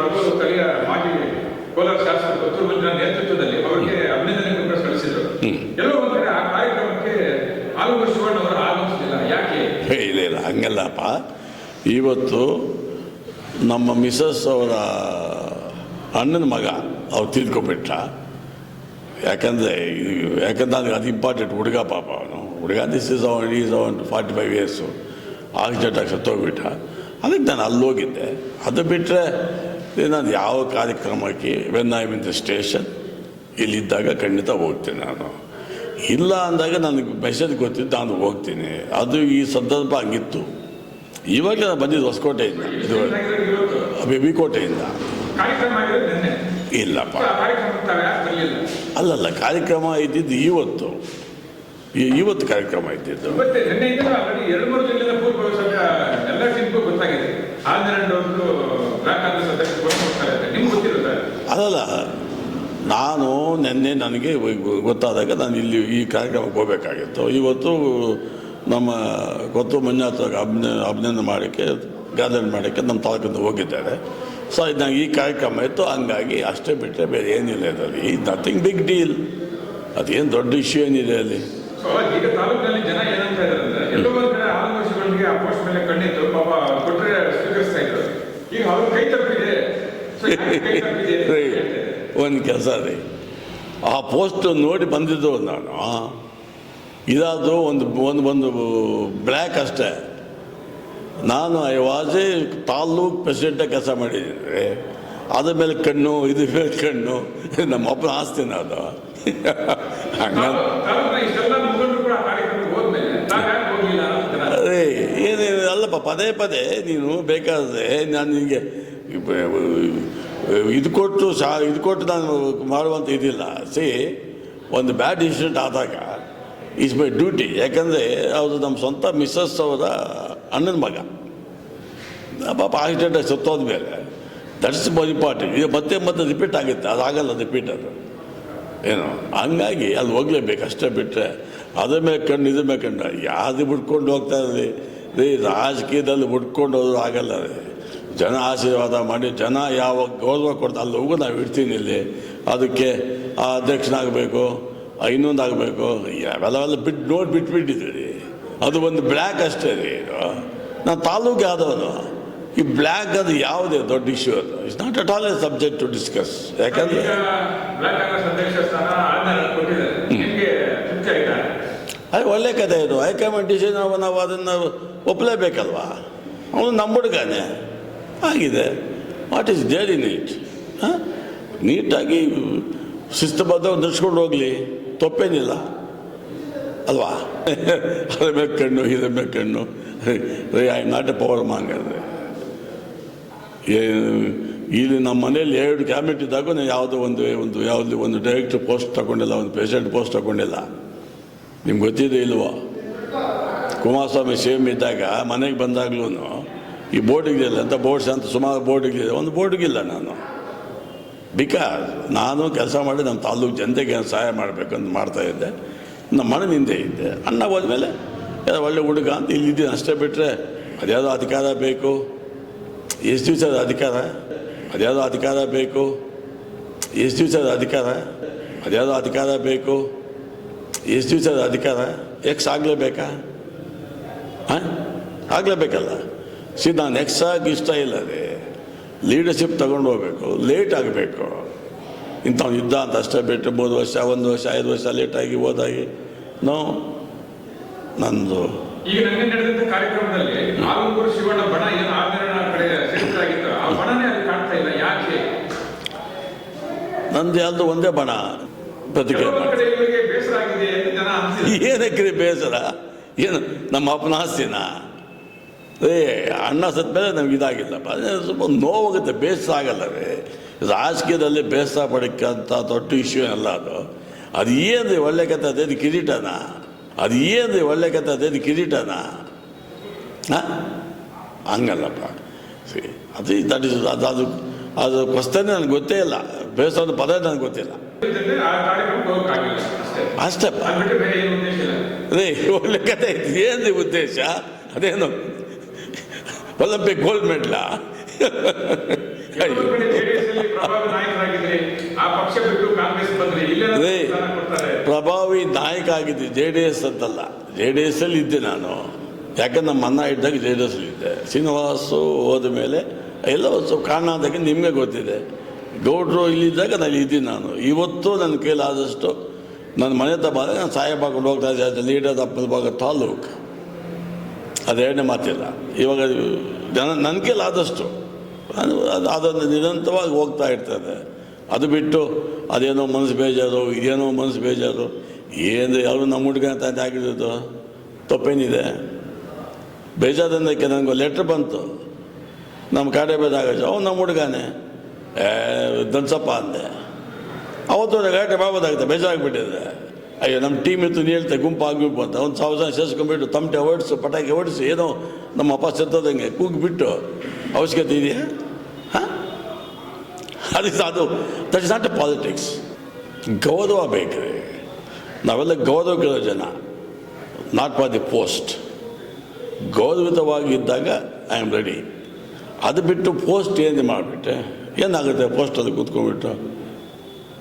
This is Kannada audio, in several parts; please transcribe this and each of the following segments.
ಅವರು ಸ್ಥಳೀಯ ಮಾಜಿ ಕೋಲಾರ ಶಾಸಕ ಕೊತ್ತೂರು ಮಂಜುನಾಥ್ ನೇತೃತ್ವದಲ್ಲಿ ಅವರಿಗೆ ಅಭಿನಂದನೆ ಸಲ್ಲಿಸಿದರು. ಎಲ್ಲೋ ಒಂದ್ ಕಡೆ ಆ ಕಾರ್ಯಕ್ರಮಕ್ಕೆ ಆಲೂರು ಶಿವಣ್ಣ ಅವರು ಆಗಮಿಸಲಿಲ್ಲ, ಯಾಕೆ? ಇಲ್ಲ ಹಂಗಲ್ಲಪ್ಪ. ಇವತ್ತು ನಮ್ಮ ಮಿಸಸ್ ಅವರ ಅಣ್ಣನ ಮಗ ಅವ್ರು ತಿಳ್ಕೊಬಿಟ್ಟ. ಯಾಕಂದರೆ ನನಗೆ ಅದು ಇಂಪಾರ್ಟೆಂಟ್. ಹುಡುಗ ಪಾಪ ಹುಡುಗ ದಿಸ್ ಈಸ್ ಅವನ್ 45 ಇಯರ್ಸು ಆಕ್ಸಿಡೆಂಟಾಗಿ ಸತ್ತೋಗ್ಬಿಟ್ಟ. ಅದಕ್ಕೆ ನಾನು ಅಲ್ಲೋಗಿದ್ದೆ. ಅದು ಬಿಟ್ಟರೆ ನಾನು ಯಾವ ಕಾರ್ಯಕ್ರಮಕ್ಕೆ when I in the station ಇಲ್ಲಿದ್ದಾಗ ಖಂಡಿತ ಹೋಗ್ತೀನಿ. ನಾನು ಇಲ್ಲ ಅಂದಾಗ ನನಗೆ ಮೆಸೇಜ್ ಗೊತ್ತಿದ್ದು ನಾನು ಹೋಗ್ತೀನಿ. ಅದು ಈ ಸಂದರ್ಭ ಹಂಗಿತ್ತು. ಇವಾಗಲೇ ನಾನು ಬಂದಿದ್ದು ಹೊಸಕೋಟೆಯಿಂದ, ಇದು ಬಿಕೋಟೆಯಿಂದ. ಇಲ್ಲಪ್ಪ, ಅಲ್ಲಲ್ಲ, ಕಾರ್ಯಕ್ರಮ ಇದ್ದಿದ್ದು ಇವತ್ತು ಕಾರ್ಯಕ್ರಮ ಇದ್ದಿದ್ದು. ಅದಲ್ಲ, ನಾನು ನಿನ್ನೆ ನನಗೆ ಗೊತ್ತಾದಾಗ ನಾನು ಇಲ್ಲಿ ಈ ಕಾರ್ಯಕ್ರಮಕ್ಕೆ ಹೋಗಬೇಕಾಗಿತ್ತು. ಇವತ್ತು ನಮ್ಮ ಕೊತ್ತೂರು ಮಂಜುನಾಥ್ ಅಭಿನಂದನೆ ಮಾಡೋಕ್ಕೆ ಗ್ಯಾದರ್ ಮಾಡೋಕ್ಕೆ ನಮ್ಮ ತಾಲೂಕಿಂದ ಹೋಗಿದ್ದಾರೆ. ಸೊ ಇದು ನಂಗೆ ಈ ಕಾರ್ಯಕ್ರಮ ಇತ್ತು, ಹಂಗಾಗಿ ಅಷ್ಟೇ ಬಿಟ್ಟರೆ ಬೇರೆ ಏನಿಲ್ಲ ಇದರಲ್ಲಿ. Nothing big deal. ಅದೇನು ದೊಡ್ಡ ಇಶ್ಯೂ ಏನಿದೆ ಅಲ್ಲಿ. ಈಗ ತಾಲೂಕಿನಲ್ಲಿ ಜನ ಏನಂತ ಇದ್ದಾರೆ ಅಂದ್ರೆ, ಎಲ್ಲೋ ಒಂದ್ ಕಡೆ ಆಲೂರು ಆ ಪೋಸ್ಟ್ ಮೇಲೆ ಕಣ್ಣಿತ್ತು, ಪಾಪ ಕೊಟ್ಟರೆ ಸ್ವೀಕರಿಸ್ತಾ ಇದ್ರು. ಈಗ ಅವ್ರ ಕೈ ತಪ್ಪಿದೆ. ಒಂದು ಕೆಲಸ ರೀ, ಆ ಪೋಸ್ಟ್ ನೋಡಿ ಬಂದಿದ್ದು ನಾನು. ಇದಾದರೂ ಒಂದು ಬ್ಲ್ಯಾಕ್ ಅಷ್ಟೇ. ನಾನು ಐ ವಾಸ್ ಎ ತಾಲೂಕ್ ಪ್ರೆಸಿಡೆಂಟಾಗಿ ಕೆಲಸ ಮಾಡಿದ್ದೀನಿ. ಅದ್ರ ಮೇಲೆ ಕಣ್ಣು, ಇದು ಮೇಲೆ ಕಣ್ಣು, ನಮ್ಮ ಅಪ್ಪನ ಆಸ್ತಿನ ಅದು. ಅದೇ ಏನೇನು ಅಲ್ಲಪ್ಪ, ಪದೇ ಪದೇ ನೀನು ಬೇಕಾದರೆ ನಾನು ನಿನಗೆ ಇದು ಕೊಟ್ಟು ನಾನು ಮಾಡುವಂಥ ಇದಿಲ್ಲ. ಒಂದು ಬ್ಯಾಡ್ ಇನ್ಸಿಡೆಂಟ್ ಆದಾಗ ಈಸ್ ಮೈ ಡ್ಯೂಟಿ. ಯಾಕಂದರೆ ಅದು ನಮ್ಮ ಸ್ವಂತ ಮಿಸ್ಸಸ್ ಅವರ ಅಣ್ಣನ ಮಗ ಪಾಪ ಆಕ್ಸಿಡೆಂಟಾಗಿ ಸತ್ತೋದ ಮೇಲೆ ದಟ್ಸ್ ಮೋರ್ ಇಂಪಾರ್ಟೆಂಟ್. ಇದು ಮತ್ತೆ ರಿಪೀಟ್ ಆಗುತ್ತೆ, ಅದಾಗಲ್ಲ ರಿಪೀಟ್ ಅದು ಏನು. ಹಂಗಾಗಿ ಅಲ್ಲಿ ಹೋಗ್ಲೇಬೇಕು ಅಷ್ಟೇ. ಬಿಟ್ಟರೆ ಅದ್ರ ಮೇಲೆ ಕಣ್ಣು, ಇದ್ರ ಮೇಲೆ ಕಣ್ಣು ಯಾವುದು ಬಿಟ್ಕೊಂಡು ಹೋಗ್ತಾ ಇರಲಿ ರೀ. ರಾಜಕೀಯದಲ್ಲಿ ಬಿಟ್ಕೊಂಡು ಹೋದ್ರು ಆಗಲ್ಲ ರೀ. ಜನ ಆಶೀರ್ವಾದ ಮಾಡಿ, ಜನ ಯಾವ ಗೌರವ ಕೊಡ್ತಾರೆ ಅಲ್ಲಿ ಹೋಗು ನಾವು ಇಡ್ತೀನಿ ಇಲ್ಲಿ. ಅದಕ್ಕೆ ಆ ಅಧ್ಯಕ್ಷನಾಗಬೇಕು, ಇನ್ನೊಂದಾಗಬೇಕು, ಅವೆಲ್ಲ ಬಿಟ್ಬಿಟ್ಟಿದ್ದೀರಿ. ಅದು ಒಂದು ಬ್ಲ್ಯಾಕ್ ಅಷ್ಟೇ ರೀ. ಇದು ನಾನು ತಾಲೂಕು ಆದವನು. ಈ ಬ್ಲ್ಯಾಕ್ ಅದು ಯಾವುದೇ ದೊಡ್ಡ ಇಶ್ಯೂ ಅದು. It's not at all a subject to discuss. ಯಾಕಂದರೆ ಅದು ಒಳ್ಳೆ ಕಥೆ. ಇದು ಹೈಕಮಾಂಡ್ ಡಿಸಿಷನ್, ನಾವು ಅದನ್ನು ಒಪ್ಪಲೇಬೇಕಲ್ವಾ. ಅವನು ನಮ್ಮ ಹುಡುಗನೇ ಆಗಿದೆ. What is there in it? ನೀಟಾಗಿ ಶಿಸ್ತುಬದ್ಧ ನಡ್ಸ್ಕೊಂಡು ಹೋಗಲಿ, ತಪ್ಪೇನಿಲ್ಲ ಅಲ್ವಾ. ಅದ್ರ ಮೇಲೆ ಕಣ್ಣು, ಇದ್ರ ಮೇಲೆ ಕಣ್ಣು. I am not A power ಮಾಂಗರ್. ಇಲ್ಲಿ ನಮ್ಮ ಮನೇಲಿ 2 ಕ್ಯಾಬಿನೆಟ್ ಇದ್ದಾಗ ನಾನು ಯಾವುದೋ ಒಂದು ಡೈರೆಕ್ಟರ್ ಪೋಸ್ಟ್ ತಗೊಂಡಿಲ್ಲ, ಒಂದು ಪ್ರೆಸಿಡೆಂಟ್ ಪೋಸ್ಟ್ ತಗೊಂಡಿಲ್ಲ. ನಿಮ್ಗೆ ಗೊತ್ತಿದೆ ಇಲ್ವೋ? ಕುಮಾರಸ್ವಾಮಿ ಸೇಮ್ ಇದ್ದಾಗ ಮನೆಗೆ ಬಂದಾಗ್ಲೂ ಈ ಬೋರ್ಡಿಗಿಲ್ಲ ಅಂತ ಬೋರ್ಡ್ಸ್ ಅಂತ ಸುಮಾರು ಬೋರ್ಡಿಗಿದೆ, ಒಂದು ಬೋರ್ಡಿಗಿಲ್ಲ ನಾನು. ಬಿಕಾಸ್ ನಾನು ಕೆಲಸ ಮಾಡಿ ನಮ್ಮ ತಾಲೂಕು ಜನತೆಗೆ ಸಹಾಯ ಮಾಡಬೇಕು ಅಂತ ಮಾಡ್ತಾಯಿದ್ದೆ. ನಮ್ಮ ಮನೆ ಹಿಂದೆ ಇದ್ದೆ. ಅಣ್ಣ ಹೋದ್ಮೇಲೆ ಒಳ್ಳೆ ಹುಡುಗ ಅಂತ ಇಲ್ಲಿದ್ದೀನಿ ಅಷ್ಟೇ. ಬಿಟ್ಟರೆ ಅದ್ಯಾವುದೋ ಅಧಿಕಾರ ಬೇಕು. ಎಷ್ಟು ದಿವಸದ ಅಧಿಕಾರ? ಅದ್ಯಾವುದೋ ಅಧಿಕಾರ ಬೇಕು. ಎಷ್ಟು ದಿವಸದ ಅಧಿಕಾರ? ಅದ್ಯಾವುದೋ ಅಧಿಕಾರ ಬೇಕು. ಎಷ್ಟು ದಿವಸದ ಅಧಿಕಾರ? ಎಕ್ಸ್ ಆಗಲೇಬೇಕಾ? ಆಗಲೇಬೇಕಲ್ಲ. ನಾನು ಎಕ್ಸ್ ಆಗಿ ಇಷ್ಟ ಇಲ್ಲ ರೀ. ಲೀಡರ್ಶಿಪ್ ತಗೊಂಡು ಹೋಗ್ಬೇಕು, ಲೇಟ್ ಆಗಬೇಕು. ಇಂಥವ್ನು ಇದ್ದ ಅಂತ ಅಷ್ಟೇ. ಬಿಟ್ಟು 3 ವರ್ಷ, 1 ವರ್ಷ, 5 ವರ್ಷ ಲೇಟಾಗಿ ಹೋದಾಗಿ ನಂದು. ಈಗ ನನಗೆ ನಡೆದಂಥ ಕಾರ್ಯಕ್ರಮದಲ್ಲಿ ಆಲೂರು ಶಿವಣ್ಣ ಬಣ ಏನು ಆಭರಣ ಕಡೆ ಸೇರಿದ್ದಾಗಿತ್ತು, ಆ ಬಣನೇ ಅಲ್ಲಿ ಕಾಣ್ತಾ ಇಲ್ಲ. ಯಾಕೆ? ನಂದು ಯಾವುದು ಒಂದೇ ಬಣ. ಪ್ರತಿಕ್ರಿಯೆ ಬೇಸರ ಆಗಿದೆ ಅಂತ ಜನ ಏನಕ್ಕೆ ಬೇಸರ? ಏನು ನಮ್ಮ ಅಪ್ಪನ ಆಸ್ತಿನ? ಅಣ್ಣ ಸತ್ತ ಮೇಲೆ ನಮ್ಗೆ ಇದಾಗಿಲ್ಲಪ್ಪ. ಸ್ವಲ್ಪ ನೋವಾಗುತ್ತೆ, ಬೇಸರ ಆಗಲ್ಲ ರೀ. ರಾಜಕೀಯದಲ್ಲಿ ಬೇಸರ ಪಡಕ್ಕಂಥ ದೊಡ್ಡ ಇಶ್ಯೂ ಅಲ್ಲ ಅದು. ಅದು ಏನು ಒಳ್ಳೆ ಕತೆ, ಅದೇನು ಕಿರೀಟನ? ಅದು ಏನು ಒಳ್ಳೆ ಕತೆ, ಅದೇನು ಕಿರೀಟನ? ಹಂಗಲ್ಲಪ್ಪ. ಅದು ದಟ್ ಇಸ್ ಅದು ಪ್ರಶ್ನೆ ನನಗೆ ಗೊತ್ತೇ ಇಲ್ಲ. ಬೇಸರದ ಪದ ನನಗೆ ಗೊತ್ತಿಲ್ಲ ಅಷ್ಟೇಪ್ಪ. ಅದೇ ಒಳ್ಳೆ ಕತೆ ಐತಿ. ಏನು ಉದ್ದೇಶ? ಅದೇನು ಒಲಿಂಪಿಕ್ ಗೋಲ್ಡ್ ಮೆಡ್ಲ? JDS ಅಲ್ಲಿ ಪ್ರಭಾವಿ ನಾಯಕರಾಗಿದ್ರೆ ಆ ಪಕ್ಷ ಬಿಟ್ಟು ಕಾಂಗ್ರೆಸ್ ಬಂದ್ರೆ ಇಲ್ಲೇ ಅದೇ ಸ್ಥಾನ ಕೊಡ್ತಾರೆ. ಪ್ರಭಾವಿ ನಾಯಕ ಆಗಿದ್ದೆ JDS ಅಂತಲ್ಲ, JDS ಅಲ್ಲಿ ಇದ್ದೆ ನಾನು. ಯಾಕಂದ್ರೆ ನಮ್ಮ ಅನ್ನ ಇದ್ದಾಗ JDS ಅಲ್ಲಿ ಇದ್ದೆ. ಶ್ರೀನಿವಾಸು ಹೋದ ಮೇಲೆ ಎಲ್ಲ ಸ್ವಲ್ಪ ಕಾರಣ ಆದಾಗ ನಿಮಗೆ ಗೊತ್ತಿದೆ. ಗೌಡ್ರು ಇಲ್ಲಿದ್ದಾಗ ನಾನು ಇದ್ದೀನಿ. ನಾನು ಇವತ್ತು ನನ್ನ ಕೈಲಾದಷ್ಟು ನನ್ನ ಮನೆ ಹತ್ರ ಬಂದರೆ ನಾನು ಸಹಾಯ ಮಾಡ್ಕೊಂಡು ಹೋಗ್ತಾ ಇದ್ದೆ. ಲೀಡರ್ ಭಾಗ ತಾಲೂಕು, ಅದೇನೇ ಮಾತಿಲ್ಲ. ಇವಾಗ ನನ್ನ ಕೈಲಾದಷ್ಟು ಅದನ್ನು ನಿರಂತರವಾಗಿ ಹೋಗ್ತಾ ಇರ್ತದೆ. ಅದು ಬಿಟ್ಟು ಅದೇನೋ ಮನಸ್ಸು ಬೇಜಾರು, ಇದೇನೋ ಮನಸ್ಸು ಬೇಜಾರು, ಏನು ಯಾರು ನಮ್ಮ ಹುಡುಗ ಅಂತ ಆಗಿರೋದು ತಪ್ಪೇನಿದೆ? ಬೇಜಾರದಕ್ಕೆ ನನಗೆ ಲೆಟ್ರ್ ಬಂತು, ನಮ್ಮ ಕಾಡೆ ಬೇದಾಗಜ ಅವ್ನು ನಮ್ಮ ಹುಡುಗನೇ ದನ್ಸಪ್ಪ ಅಂದೆ. ಅವತ್ತು ಗಲಾಟೆ ಮಾಡ್ಬೋದಾಗುತ್ತೆ, ಬೇಜಾರಾಗ್ಬಿಟ್ಟಿದೆ. ಅಯ್ಯೋ ನಮ್ಮ ಟೀಮ್ ಇತ್ತು, ನೀ ಹೇಳ್ತೆ ಗುಂಪು ಆಗಿಬಿಟ್ಟು ಅಂತ ಒಂದು 1000 ಜನ ಸೇರಿಸ್ಕೊಂಡ್ಬಿಟ್ಟು ತಮಟೆ ಹೊಡಿಸು, ಪಟಾಕಿ ಹೊಡಿಸಿ, ಏನೋ ನಮ್ಮ ಅಪ್ಪ ಸತ್ತದಂಗೆ ಕೂಗಿಬಿಟ್ಟು ಅವಶ್ಯಕತೆ ಇದೆಯಾ? ಹಾಂ, ಅದು that is not a politics. ಗೌರವ ಬೇಕ್ರಿ. ನಾವೆಲ್ಲ ಗೌರವಕ್ಕಿರೋ ಜನ, ನಾಟ್ ಫಾರ್ ದಿ ಪೋಸ್ಟ್. ಗೌರವಿತವಾಗಿದ್ದಾಗ ಐ ಆಮ್ ರೆಡಿ. ಅದು ಬಿಟ್ಟು ಪೋಸ್ಟ್ ಏನು ಮಾಡಿಬಿಟ್ಟೆ ಏನಾಗುತ್ತೆ? ಪೋಸ್ಟಲ್ಲಿ ಕೂತ್ಕೊಂಡ್ಬಿಟ್ಟು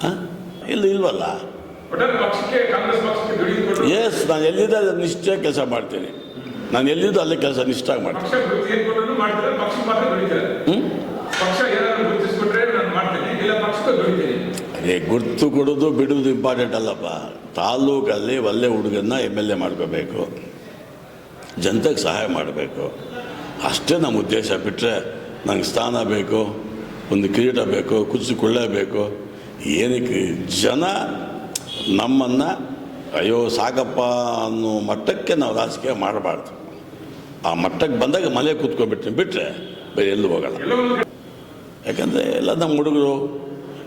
ಹಾಂ ಇಲ್ವಲ್ಲ. ಎಸ್, ನಾನು ಎಲ್ಲಿದ್ದ ನಿಷ್ಠೆ ಕೆಲಸ ಮಾಡ್ತೀನಿ. ನಾನು ಎಲ್ಲಿದ್ದು ಅಲ್ಲೇ ಕೆಲಸ ನಿಷ್ಠಾಗಿ ಮಾಡ್ತೀನಿ. ಅದೇ ಗುರ್ತು ಕೊಡೋದು ಬಿಡೋದು ಇಂಪಾರ್ಟೆಂಟ್ ಅಲ್ಲಪ್ಪ. ತಾಲೂಕಲ್ಲಿ ಒಳ್ಳೆ ಹುಡುಗನ್ನ MLA ಮಾಡ್ಕೋಬೇಕು, ಜನತೆಗೆ ಸಹಾಯ ಮಾಡಬೇಕು, ಅಷ್ಟೇ ನಮ್ಮ ಉದ್ದೇಶ. ಬಿಟ್ಟರೆ ನನಗೆ ಸ್ಥಾನ ಬೇಕು, ಒಂದು ಕಿರೀಟ ಬೇಕು, ಕುಚ್ಚಿಕೊಳ್ಳೇಬೇಕು. ಏನಕ್ಕೆ ಜನ ನಮ್ಮನ್ನು ಅಯ್ಯೋ ಸಾಕಪ್ಪ ಅನ್ನೋ ಮಟ್ಟಕ್ಕೆ ನಾವು ರಾಜಕೀಯ ಮಾಡಬಾರ್ದು. ಆ ಮಟ್ಟಕ್ಕೆ ಬಂದಾಗ ಮನೆ ಕೂತ್ಕೊಂಡ್ಬಿಡ್ತೀನಿ, ಬಿಟ್ಟರೆ ಬೇರೆ ಎಲ್ಲೂ ಹೋಗಲ್ಲ. ಯಾಕಂದರೆ ಎಲ್ಲ ನಮ್ಮ ಹುಡುಗರು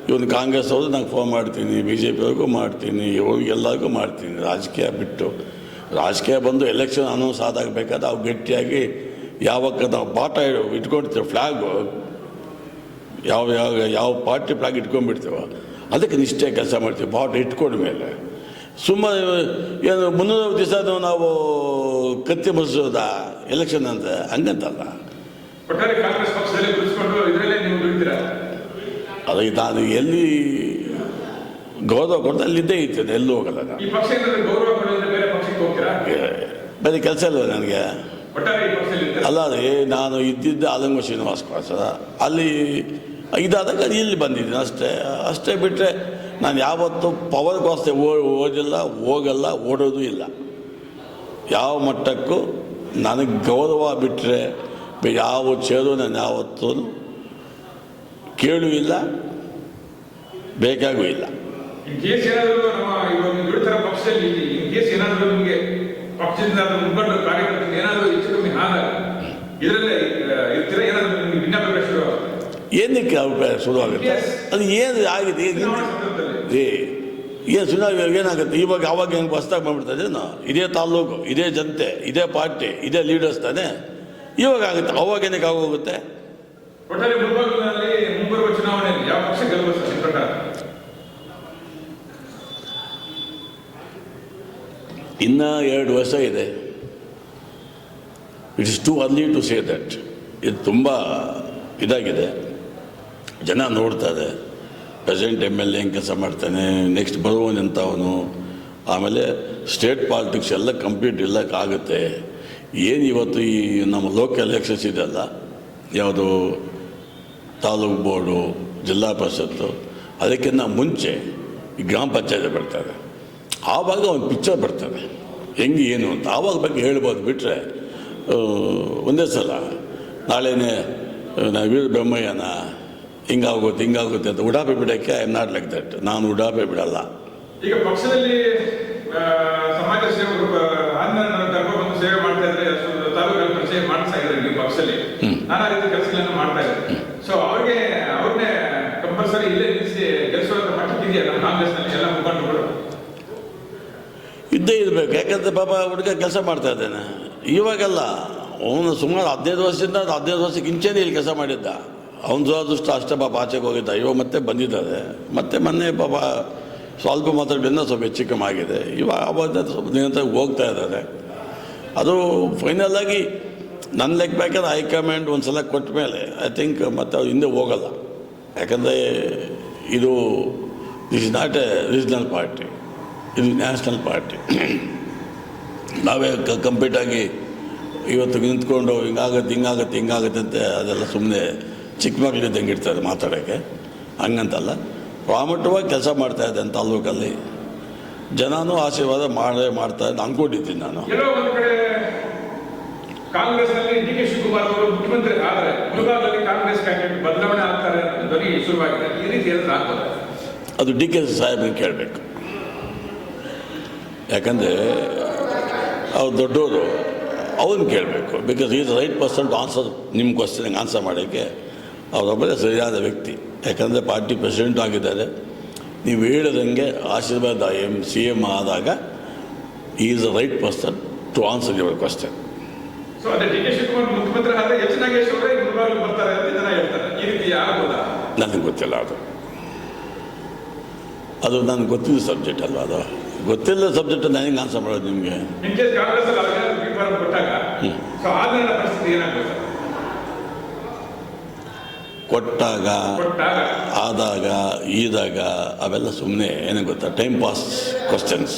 ಇವನು ಕಾಂಗ್ರೆಸ್ ಅವರು ನಂಗೆ ಫೋನ್ ಮಾಡ್ತೀನಿ, BJP ಅವ್ರಿಗೂ ಮಾಡ್ತೀನಿ, ಇವ್ರಿಗೆ ಎಲ್ಲರಿಗೂ ಮಾಡ್ತೀನಿ. ರಾಜಕೀಯ ಬಿಟ್ಟು ರಾಜಕೀಯ ಬಂದು ಎಲೆಕ್ಷನ್ ಅನೌನ್ಸ್ ಆದಾಗಬೇಕಾದ್ರೆ ಅವು ಗಟ್ಟಿಯಾಗಿ ಯಾವಾಗ ನಾವು ಬಾಟ ಇಟ್ಕೊಂಡಿರ್ತೀವಿ, ಫ್ಲ್ಯಾಗು ಯಾವ ಯಾವ ಯಾವ ಪಾರ್ಟಿ ಫ್ಲ್ಯಾಗ್ ಇಟ್ಕೊಂಡ್ಬಿಡ್ತೀವೋ ಅದಕ್ಕೆ ನಿಷ್ಠೆ ಕೆಲಸ ಮಾಡ್ತೀವಿ. ಬಾಟ ಇಟ್ಕೊಂಡ್ಮೇಲೆ ಸುಮ್ಮನೆ ಏನು 300 ದಿವಸ ನಾವು ಕತ್ತಿ ಮುಗಿಸೋದ ಎಲೆಕ್ಷನ್ ಅಂತ ಹಂಗಂತಲ್ಲ. ಅದು ನಾನು ಎಲ್ಲಿ ಗೌರವ ಕೊಡ್ತಾ ಅಲ್ಲಿದ್ದೇ ಇರ್ತದೆ, ಎಲ್ಲೂ ಹೋಗಲ್ಲ. ಬೇರೆ ಕೆಲಸ ಇಲ್ವ ನನಗೆ? ಅಲ್ಲ ರೀ, ನಾನು ಇದ್ದಿದ್ದೆ ಆಲಂಗ ಶ್ರೀನಿವಾಸ ಅಲ್ಲಿ ಇದಾದಾಗ ಇಲ್ಲಿ ಬಂದಿದ್ದೀನಿ ಅಷ್ಟೇ ಬಿಟ್ಟರೆ ನಾನು ಯಾವತ್ತೂ ಪವರ್ಗೋಸ್ಕರ ಓದಿಲ್ಲ, ಹೋಗಲ್ಲ, ಓಡೋದು ಇಲ್ಲ. ಯಾವ ಮಟ್ಟಕ್ಕೂ ನನಗೆ ಗೌರವ ಬಿಟ್ಟರೆ ಯಾವ ಚೇರು ನಾನು ಯಾವತ್ತೂ ಕೇಳೂ ಇಲ್ಲ, ಬೇಕಾಗೂ ಇಲ್ಲ. ಏನಕ್ಕೆ ಅಭಿಪ್ರಾಯ ಶುರುವಾಗುತ್ತೆ? ಅದು ಏನು ಆಗಿದೆ? ಏನು ಚುನಾವಣೆ ಏನಾಗುತ್ತೆ ಇವಾಗ? ಅವಾಗ ಹೆಂಗೆ ಹೊಸ್ದಾಗಿ ಬಂದ್ಬಿಡ್ತದೇನೋ? ಇದೇ ತಾಲ್ಲೂಕು, ಇದೇ ಜನತೆ, ಇದೇ ಪಾರ್ಟಿ, ಇದೇ ಲೀಡರ್ಸ್ ತಾನೆ. ಇವಾಗ ಆಗುತ್ತೆ, ಅವಾಗ ಏನಕ್ಕೆ ಆಗೋಗುತ್ತೆ? ಇನ್ನೂ 2 ವರ್ಷ ಇದೆ. It is too early to say that. ಇದು ತುಂಬ ಇದಾಗಿದೆ, ಜನ ನೋಡ್ತಾರೆ. ಪ್ರೆಸೆಂಟ್ MLA ಹೆಂಗೆ ಕೆಲಸ ಮಾಡ್ತಾನೆ, ನೆಕ್ಸ್ಟ್ ಬರುವನೆಂಥವನು, ಆಮೇಲೆ ಸ್ಟೇಟ್ ಪಾಲಿಟಿಕ್ಸ್ ಎಲ್ಲ ಕಂಪ್ಲೀಟ್ ಇಲ್ಲಕ್ಕಾಗುತ್ತೆ. ಏನು ಇವತ್ತು ಈ ನಮ್ಮ ಲೋಕಲ್ ಎಲೆಕ್ಷನ್ಸ್ ಇದೆಲ್ಲ, ಯಾವುದು ತಾಲೂಕು ಬೋರ್ಡು, ಜಿಲ್ಲಾ ಪರಿಷತ್ತು, ಅದಕ್ಕಿಂತ ಮುಂಚೆ ಈ ಗ್ರಾಮ ಪಂಚಾಯತ್ ಬರ್ತಾರೆ. ಆವಾಗ ಒಂದು ಪಿಕ್ಚರ್ ಬರ್ತದೆ ಹೆಂಗೆ ಏನು ಅಂತ, ಆವಾಗ ಬಗ್ಗೆ ಹೇಳ್ಬೋದು. ಬಿಟ್ಟರೆ ಒಂದೇ ಸಲ ನಾಳೆನೇ ನಾವು ವೀರ ಬ್ರಹ್ಮಯ್ಯನ ಹಿಂಗಾಗುತ್ತೆ ಅಂತ ಉಡಾಪೆ ಬಿಡೋಕ್ಕೆ I am not like that. ನಾನು ಉಡಾಪೆ ಬಿಡಲ್ಲ. ಈಗ ಪಕ್ಷದಲ್ಲಿ ಸಮಾಜ ಸೇವಕರು ಸೇವೆ ಮಾಡ್ತಾ ಇದ್ರೆ, ತಾಲೂಕಲ್ಲಿ ಪರಿಚಯ ಮಾಡ್ತಾ ಇದ್ದಾರೆ ನೀವು ಪಕ್ಷದಲ್ಲಿ, ನಾನಾ ರೀತಿ ಕೆಲಸಗಳನ್ನು ಮಾಡ್ತಾ ಇದ್ದಾರೆ. ಸೊ ಅವ್ರನ್ನೇ ಕಂಪಲ್ಸರಿ ಇಲ್ಲೇ ನಿಲ್ಲಿಸಿ ಗೆಲ್ಲಿಸುವಂತ ಮಟ್ಟಕ್ಕೆ ಇದೆಯಾ ನಮ್ಮ ಕಾಂಗ್ರೆಸ್ನಲ್ಲಿ ಎಲ್ಲ ಮುಖಂಡರು? ಇದ್ದೇ ಇರಬೇಕು. ಯಾಕಂದರೆ ಪಾಪ ಹುಡುಗ ಕೆಲಸ ಮಾಡ್ತಾ ಇದ್ದಾನೆ. ಇವಾಗೆಲ್ಲ ಅವನು ಸುಮಾರು 15 ವರ್ಷದಿಂದ 15 ವರ್ಷಕ್ಕೆ ಇಂಚೆನೇ ಇಲ್ಲಿ ಕೆಲಸ ಮಾಡಿದ್ದ. ಅವನು ದುಷ್ಟ ಅಷ್ಟೇ ಪಾಪ ಆಚೆಗೆ ಹೋಗಿದ್ದ. ಇವಾಗ ಮತ್ತೆ ಬಂದಿದ್ದಾರೆ. ಮತ್ತೆ ಮೊನ್ನೆ ಪಾಪ ಸ್ವಲ್ಪ ಮಾತಾಡಿದ್ರಿಂದ ಸ್ವಲ್ಪ ಹೆಚ್ಚು ಕಮ್ಮಿ ಆಗಿದೆ. ಇವಾಗ ಆವಾಗ ಸ್ವಲ್ಪ ದಿನ ಹೋಗ್ತಾ ಇದ್ದಾರೆ. ಅದು ಫೈನಲ್ ಆಗಿ ನನ್ನ ಲೆಕ್ಕ ಬೇಕಾದ್ರೆ ಹೈಕಮಾಂಡ್ ಒಂದು ಸಲ ಕೊಟ್ಟ ಮೇಲೆ ಐ ಥಿಂಕ್ ಮತ್ತೆ ಅವ್ರು ಹಿಂದೆ ಹೋಗಲ್ಲ. ಯಾಕಂದರೆ ಇದು this is not A regional party, ಇದು ನ್ಯಾಷನಲ್ ಪಾರ್ಟಿ. ನಾವೇ ಕಂಪ್ಲೀಟಾಗಿ ಇವತ್ತು ನಿಂತ್ಕೊಂಡು ಹಿಂಗಾಗತ್ತೆ ಅಂತ ಅದೆಲ್ಲ ಸುಮ್ಮನೆ ಚಿಕ್ಕ ಮಕ್ಕಳಿದ್ದಂಗೆ ಇರ್ತಾರೆ ಮಾತಾಡೋಕ್ಕೆ. ಹಂಗಂತಲ್ಲ, ಪ್ರಾಮುಖ್ಯವಾಗಿ ಕೆಲಸ ಮಾಡ್ತಾಯಿದ್ದೆ ತಾಲೂಕಲ್ಲಿ. ಜನನೂ ಆಶೀರ್ವಾದ ಮಾಡ್ತಾರೆ ಅಂದ್ಕೊಂಡಿದ್ದೀನಿ ನಾನು. ಕೆಲವು ಒಂದು ಕಡೆ ಕಾಂಗ್ರೆಸ್ನಲ್ಲಿ ಡಿ ಕೆ ಶಿವಕುಮಾರ್ ಅವರು ಮುಖ್ಯಮಂತ್ರಿ ಆದರೆ ಮುಳಬಾಗಿಲಲ್ಲಿ ಕಾಂಗ್ರೆಸ್ ಕ್ಯಾಂಡಿಡೇಟ್ ಬದಲಾವಣೆ ಆಗ್ತಾರೆ ಅಂತ ಧ್ವನಿ ಶುರುವಾಗಿದೆ. ಈ ರೀತಿ ಏನಾದ್ರು ಆಗ್ತದೆ? ಅದು ಡಿ ಕೆ ಸಾಹೇಬ್ರಿಗೆ ಕೇಳಬೇಕು. ಯಾಕಂದರೆ ಅವ್ರು ದೊಡ್ಡವರು, ಅವ್ರನ್ನ ಕೇಳಬೇಕು. Because is right person to answer ನಿಮ್ಮ ಕ್ವಶನ್ಗೆ ಆನ್ಸರ್ ಮಾಡೋಕ್ಕೆ ಅವರೊಬ್ಬರೇ ಸರಿಯಾದ ವ್ಯಕ್ತಿ. ಯಾಕಂದರೆ ಪಾರ್ಟಿ ಪ್ರೆಸಿಡೆಂಟ್ ಆಗಿದ್ದಾರೆ. ನೀವು ಹೇಳಿದಂಗೆ ಆಶೀರ್ವಾದ CM ಆದಾಗ is a right person to answer your question. So ಅದೇ ಡಿ ಕೆ ಶಿವಕುಮಾರ್ ಮುಖ್ಯಮಂತ್ರಿ ಆದರೆ ಎಚ್ ನಾಗೇಶ್ವರ ಮುಳಬಾಗಿಲು ಬರ್ತಾರೆ ಅಂತ ಜನ ಹೇಳ್ತಾರೆ. ಈ ರೀತಿ ಆಗ್ಬೋದಾ? ನನಗೆ ಗೊತ್ತಿಲ್ಲ. ಅದು ನನಗೆ ಗೊತ್ತಿದ್ದ ಸಬ್ಜೆಕ್ಟ್ ಅಲ್ವಾ. ಅದು ಗೊತ್ತಿಲ್ಲ ಸಬ್ಜೆಕ್ಟ್ ನನಗೆ ಆನ್ಸರ್ ಮಾಡೋದು ನಿಮಗೆ. ಇನ್ ಕೇಸ್ ಕಾಂಗ್ರೆಸ್ ಅಲ್ಲಿ ಕೊಟ್ಟಾಗ ಸೊ ಆದ ಪರಿಸ್ಥಿತಿ ಏನಾಗ್ಬೋದು? ಕೊಟ್ಟಾಗ ಆದಾಗ ಈದಾಗ ಅವೆಲ್ಲ ಸುಮ್ಮನೆ ಏನೇ ಗೊತ್ತಾ, ಟೈಮ್ ಪಾಸ್ ಕ್ವಶನ್ಸ್.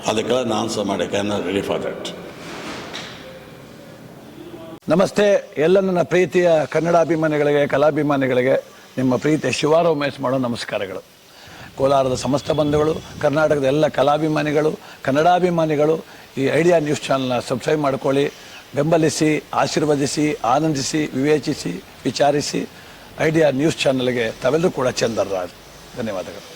ಅದಕ್ಕೆಲ್ಲ ನಾನು ಆನ್ಸರ್ ಮಾಡೋಕ್ಕೆ I am not ready for that. ನಮಸ್ತೆ ಎಲ್ಲ ನನ್ನ ಪ್ರೀತಿಯ ಕನ್ನಡಾಭಿಮಾನಿಗಳಿಗೆ, ಕಲಾಭಿಮಾನಿಗಳಿಗೆ ನಿಮ್ಮ ಪ್ರೀತಿಯ ಶಿವಾರ ಉಮೇಶ್ ಮಾಡೋ ನಮಸ್ಕಾರಗಳು. ಕೋಲಾರದ ಸಮಸ್ತ ಬಂಧುಗಳು, ಕರ್ನಾಟಕದ ಎಲ್ಲ ಕಲಾಭಿಮಾನಿಗಳು, ಕನ್ನಡಾಭಿಮಾನಿಗಳು ಈ ಐಡಿಯಾ ನ್ಯೂಸ್ ಚಾನಲ್ನ ಸಬ್ಸ್ಕ್ರೈಬ್ ಮಾಡ್ಕೊಳ್ಳಿ, ಬೆಂಬಲಿಸಿ, ಆಶೀರ್ವದಿಸಿ, ಆನಂದಿಸಿ, ವಿವೇಚಿಸಿ, ವಿಚಾರಿಸಿ. ಐಡಿಯಾ ನ್ಯೂಸ್ ಚಾನಲ್ಗೆ ತಾವೆಲ್ಲರೂ ಕೂಡ ಚಂದರ್ರಾಜ್. ಧನ್ಯವಾದಗಳು.